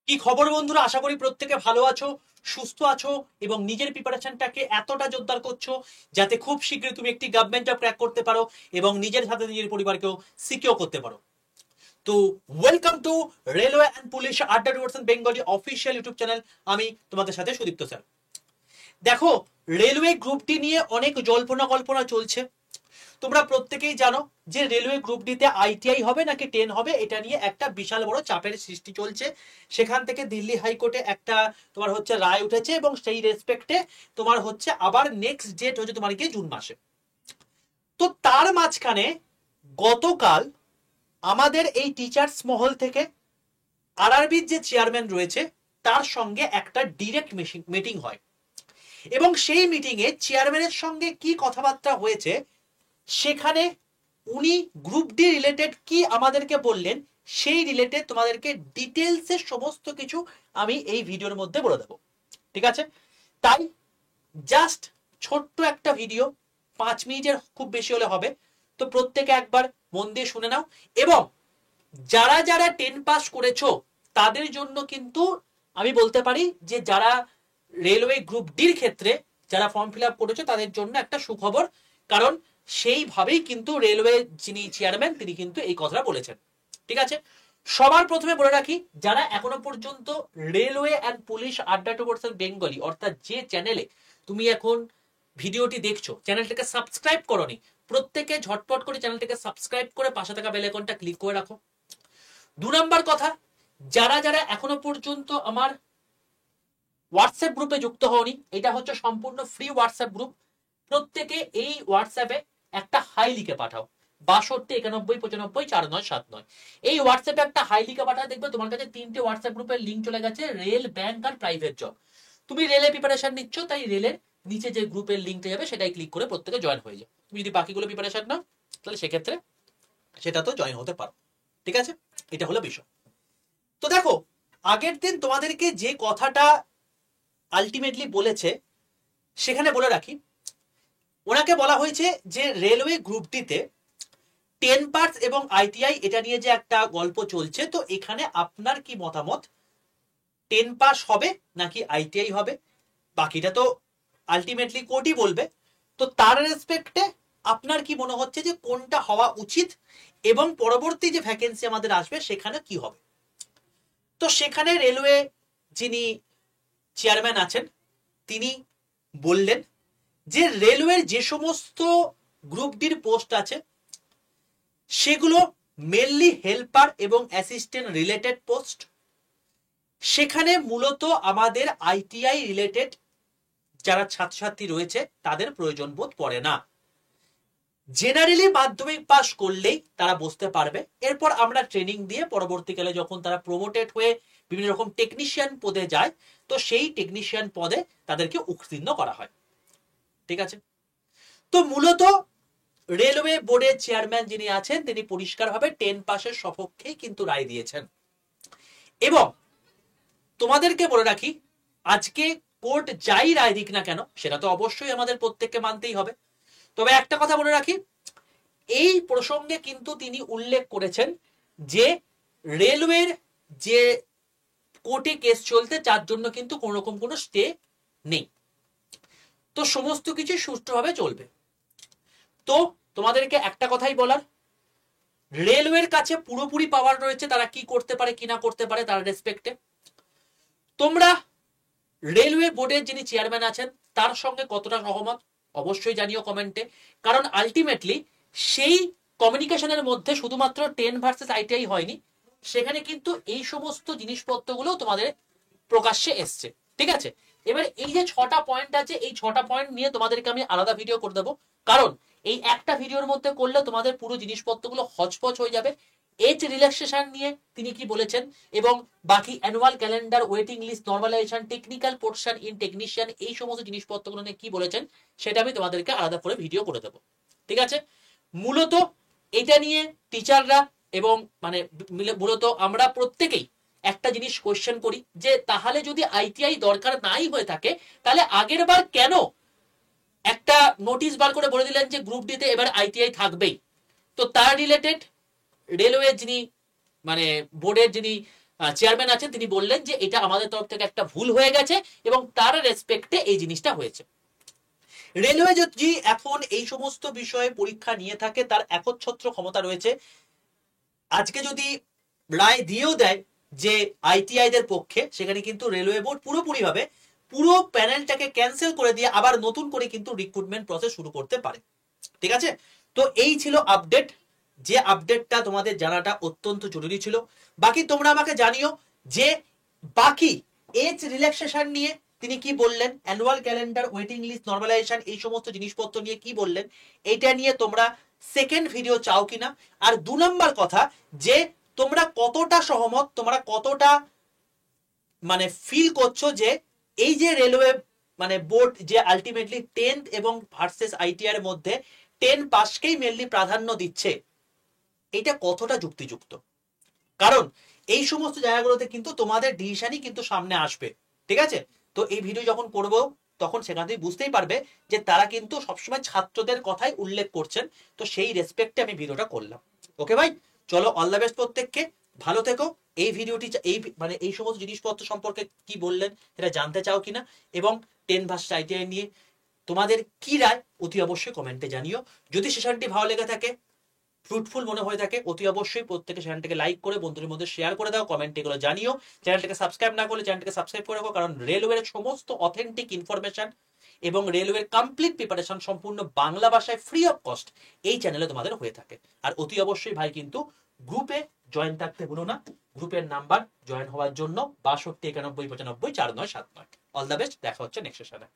কি খবর বন্ধুরা? আশা করি প্রত্যেকে ভালো আছো, সুস্থ আছো এবং নিজের প্রিপারেশনটাকে এতটা জোরদার করছো যাতে খুব শীঘ্রই তুমি একটি গভর্নমেন্ট জব ক্র্যাক করতে পারো এবং নিজের সাথে নিজের পরিবারকেও সিকিউর করতে পারো। তো welcome to railway and police আড্ডা towards Bengali official YouTube channel. আমি তোমাদের সাথে সুদীপ্ত স্যার। দেখো, রেলওয়ে গ্রুপটি নিয়ে অনেক জল্পনা কল্পনা চলছে। তোমরা প্রত্যেকেই জানো যে রেলওয়ে গ্রুপ ডিতে আইটিআই হবে নাকি 10 হবে, এটা নিয়ে একটা বিশাল বড় চাপের সৃষ্টি চলছে। সেখান থেকে দিল্লি হাইকোর্টে একটা তোমার হচ্ছে রায় উঠেছে এবং সেই রেসপেক্টে তোমার হচ্ছে আবার নেক্সট ডেট হচ্ছে তোমার গিয়ে জুন মাসে। তো তার মাঝখানে গতকাল আমাদের এই টিচার্স মহল থেকে আরআরবির যে চেয়ারম্যান রয়েছে তার সঙ্গে একটা ডিরেক্ট মিটিং হয় এবং সেই মিটিংয়ে চেয়ারম্যানের সঙ্গে কি কথাবার্তা হয়েছে সেখানে উনি গ্রুপ ডি রিলেটেড কি আমাদেরকে বললেন সেই রিলেটেড তোমাদেরকে ডিটেলসে সমস্ত কিছু আমি এই ভিডিওর মধ্যে বলে দেবো। ঠিক আছে? তাই জাস্ট ছোট্ট একটা ভিডিও, 5 মিনিটের খুব বেশি হলে হবে। তো প্রত্যেকে একবার মন দিয়ে শুনে নাও এবং যারা যারা 10 পাস করেছো তাদের জন্য কিন্তু আমি বলতে পারি যে যারা রেলওয়ে গ্রুপ ডির ক্ষেত্রে যারা ফর্ম ফিল আপ করেছো তাদের জন্য একটা সুখবর, কারণ সেইভাবেই কিন্তু রেলওয়ে যিনি চেয়ারম্যান তিনি কিন্তু এই কথাটা বলেছেন। ঠিক আছে? সবার প্রথমে বলে রাখি, যারা এখনো পর্যন্ত রেলওয়ে অ্যান্ড পুলিশ আড্ডা টুয়ার্ডস বেঙ্গলি অর্থাৎ যে চ্যানেলে তুমি এখন ভিডিওটি দেখছো চ্যানেলটাকে সাবস্ক্রাইব করোনি, প্রত্যেকে ঝটপট করে চ্যানেলটাকে সাবস্ক্রাইব করে পাশে থাকা বেল আইকনটা ক্লিক করে রাখো। 2 নম্বর কথা, যারা যারা এখনো পর্যন্ত আমার হোয়াটসঅ্যাপ গ্রুপে যুক্ত হওনি, এটা হচ্ছে সম্পূর্ণ ফ্রি হোয়াটসঅ্যাপ গ্রুপ। প্রত্যেকে এই হোয়াটসঅ্যাপে একটা হাই লিখে পাঠাও, 6291954979। এই হোয়াটসঅ্যাপে একটা হাই লিখে পাঠাও, দেখবে তোমার কাছে 3টে হোয়াটসঅ্যাপ গ্রুপের লিঙ্ক চলে গেছে, রেল, ব্যাংক আর প্রাইভেট জব। তুমি রেলে প্রিপারেশন নিচ্ছ, তাই রেলের নিচে যে গ্রুপের লিঙ্কটা যাবে সেটাই ক্লিক করে প্রত্যেকে জয়েন হয়ে যাও। তুমি যদি বাকিগুলো প্রিপারেশন নাও তাহলে সেক্ষেত্রে সেটা তো জয়েন হতে পারো। ঠিক আছে? এটা হলো বিষয়। তো দেখো, আগের দিন তোমাদেরকে যে কথাটা আলটিমেটলি বলেছে সেখানে বলে রাখি, ওনাকে বলা হয়েছে যে রেলওয়ে গ্রুপ ডিতে 10 পাস এবং আইটিআই এটা নিয়ে যে একটা গল্প চলছে, তো এখানে আপনার কি মতামত? 10 পাস হবে নাকি আইটিআই হবে? বাকিটা তো আলটিমেটলি কোর্টই বলবে। তো তার রেসপেক্টে আপনার কি মনে হচ্ছে যে কোনটা হওয়া উচিত এবং পরবর্তী যে ভ্যাকেন্সি আমাদের আসবে সেখানে কি হবে? তো সেখানে রেলওয়ে যিনি চেয়ারম্যান আছেন তিনি বললেন যে রেলওয়ের যে সমস্ত গ্রুপ ডির পোস্ট আছে সেগুলো মেনলি হেল্পার এবং অ্যাসিস্ট্যান্ট রিলেটেড পোস্ট। সেখানে মূলত আমাদের আইটিআই রিলেটেড যারা ছাত্রছাত্রী রয়েছে তাদের প্রয়োজন বোধ পড়ে না। জেনারেলি মাধ্যমিক পাস করলেই তারা বসতে পারবে। এরপর আমরা ট্রেনিং দিয়ে পরবর্তীকালে যখন তারা প্রমোটেড হয়ে বিভিন্ন রকম টেকনিশিয়ান পদে যায়, তো সেই টেকনিশিয়ান পদে তাদেরকে উত্তীর্ণ করা হয়। ঠিক আছে? তো মূলত রেলওয়ে বোর্ডের চেয়ারম্যান যিনি আছেন তিনি পরিষ্কারভাবে 10 পাসের সপক্ষেই কিন্তু রায় দিয়েছেন। এবং তোমাদেরকে বলে রাখি, আজকে কোর্ট যাই রায় দিক না কেন সেটা তো অবশ্যই আমাদের প্রত্যেককে মানতেই হবে। তবে একটা কথা বলে রাখি, এই প্রসঙ্গে কিন্তু তিনি উল্লেখ করেছেন যে রেলওয়ের যে কোর্টে কেস চলতে যার জন্য কিন্তু কোন রকম কোনো স্টে নেই, তো সমস্ত কিছু সুষ্ঠুভাবে চলবে। তো তোমাদেরকে একটা কথাই বলার, রেলওয়ের কাছে পুরোপুরি পাওয়ার রয়েছে তারা কি করতে পারে কি না করতে পারে তার রেসপেক্টে। তোমরা রেলওয়ে বোর্ডের যিনি চেয়ারম্যান আছেন তার সঙ্গে কতটা সহমত অবশ্যই জানিও কমেন্টে, কারণ আলটিমেটলি সেই কমিউনিকেশনের মধ্যে শুধুমাত্র 10 ভার্সেস আইটিআই হয়নি, সেখানে কিন্তু এই সমস্ত জিনিসপত্রগুলো তোমাদের প্রকাশ্যে এসছে। ঠিক আছে? এবার এই যে 6টা পয়েন্ট আছে এই 6টা পয়েন্ট নিয়ে তোমাদেরকে আমি আলাদা ভিডিও করে দেবো, কারণ এই একটা ভিডিওর মধ্যে করলে তোমাদের পুরো জিনিসপত্রগুলো হচপচ হয়ে যাবে। এজ রিল্যাক্সেশন নিয়ে তিনি কি বলেছেন এবং বাকি annual calendar, waiting list, normalisation, technical portion in technician, এই সমস্ত জিনিসপত্রগুলো নিয়ে কি বলেছেন সেটা আমি তোমাদেরকে আলাদা করে ভিডিও করে দেবো। ঠিক আছে? মূলত এটা নিয়ে টিচাররা এবং মানে মূলত আমরা প্রত্যেকেই একটা জিনিস কোয়েশ্চেন করি যে তাহলে যদি আইটিআই দরকার নাই হয়ে থাকে তাহলে আগের বার কেন একটা নোটিশ বার করে বলে দিলেন যে গ্রুপ ডিতে এবার আইটিআই থাকবেই? তো তার রিলেটেড রেলওয়ে যিনি মানে বোর্ডের যিনি চেয়ারম্যান আছেন, তিনি বললেন যে এটা আমাদের তরফ থেকে একটা ভুল হয়ে গেছে এবং তার রেসপেক্টে এই জিনিসটা হয়েছে। রেলওয়ে যদি এখন এই সমস্ত বিষয়ে পরীক্ষা নিয়ে থাকে, তার একচ্ছত্র ক্ষমতা রয়েছে। আজকে যদি রায় দিয়েও দেয় যে আইটিআই দের পক্ষে, সেখানে কিন্তু রেলওয়ে বোর্ড পুরোপুরি ভাবে পুরো প্যানেলটাকে ক্যান্সেল করে দিয়ে আবার নতুন করে কিন্তু রিক্রুটমেন্ট প্রসেস শুরু করতে পারে। ঠিক আছে, তো এই ছিল আপডেট, যে আপডেটটা তোমাদের জানাটা অত্যন্ত জরুরি ছিল। বাকি তোমরা আমাকে জানিও যে বাকি এজ রিল্যাক্সেশন নিয়ে তিনি কি বললেন, annual calendar, waiting list normalisation, এই সমস্ত জিনিসপত্র নিয়ে কি বললেন, এটা নিয়ে তোমরা সেকেন্ড ভিডিও চাও কিনা। আর 2 নম্বর কথা, যে তোমরা কতটা সহমত, তোমরা কতটা মানে ফিল করছো যে এই যে রেলওয়ে মানে বোর্ড যে আলটিমেটলি 10th এবং ভার্সেস আইটিআর এর মধ্যে 10 পাসকেই মেনলি প্রাধান্য দিচ্ছে, এটা কতটা যুক্তিযুক্ত। কারণ এই সমস্ত জায়গাগুলোতে কিন্তু তোমাদের ডিসিশনই কিন্তু সামনে আসবে। ঠিক আছে, তো এই ভিডিও যখন করব তখন সেখান থেকে বুঝতেই পারবে যে তারা কিন্তু সবসময় ছাত্রদের কথাই উল্লেখ করছেন। তো সেই রেসপেক্টে আমি ভিডিওটা করলাম। ওকে ভাই, চলো, অল দ্য বেস্ট প্রত্যেককে, ভালো থেকো। এই ভিডিওটি এই মানে এই সমস্ত জিনিসপত্র সম্পর্কে কি বললেন সেটা জানতে চাও কিনা, এবং 10 ভার্সেস আইটিআই নিয়ে তোমাদের কি রায় অতি অবশ্যই কমেন্টে জানিও। যদি সেশনটি ভালো লেগে থাকে, ফ্রুটফুল মনে হয়ে থাকে, অতি অবশ্যই প্রত্যেকে চ্যানেলটাকে লাইক করে বন্ধুদের মধ্যে শেয়ার করে দাও, কমেন্টে এগুলো জানিও। চ্যানেলটাকে সাবস্ক্রাইব না করলে চ্যানেলটাকে সাবস্ক্রাইব করে রাখো, কারণ রেলওয়ের সমস্ত অথেন্টিক ইনফরমেশন এবং রেলওয়ের কমপ্লিট প্রিপারেশন সম্পূর্ণ বাংলা ভাষায় ফ্রি অফ কস্ট এই চ্যানেলে তোমাদের হয়ে থাকে। আর অতি অবশ্যই ভাই কিন্তু গ্রুপে জয়েন থাকতে ভুলো না। গ্রুপের নাম্বার জয়েন হওয়ার জন্য 62 91 95 4979। অল দ্য বেস্ট, দেখা হচ্ছে নেক্সট সেশনে।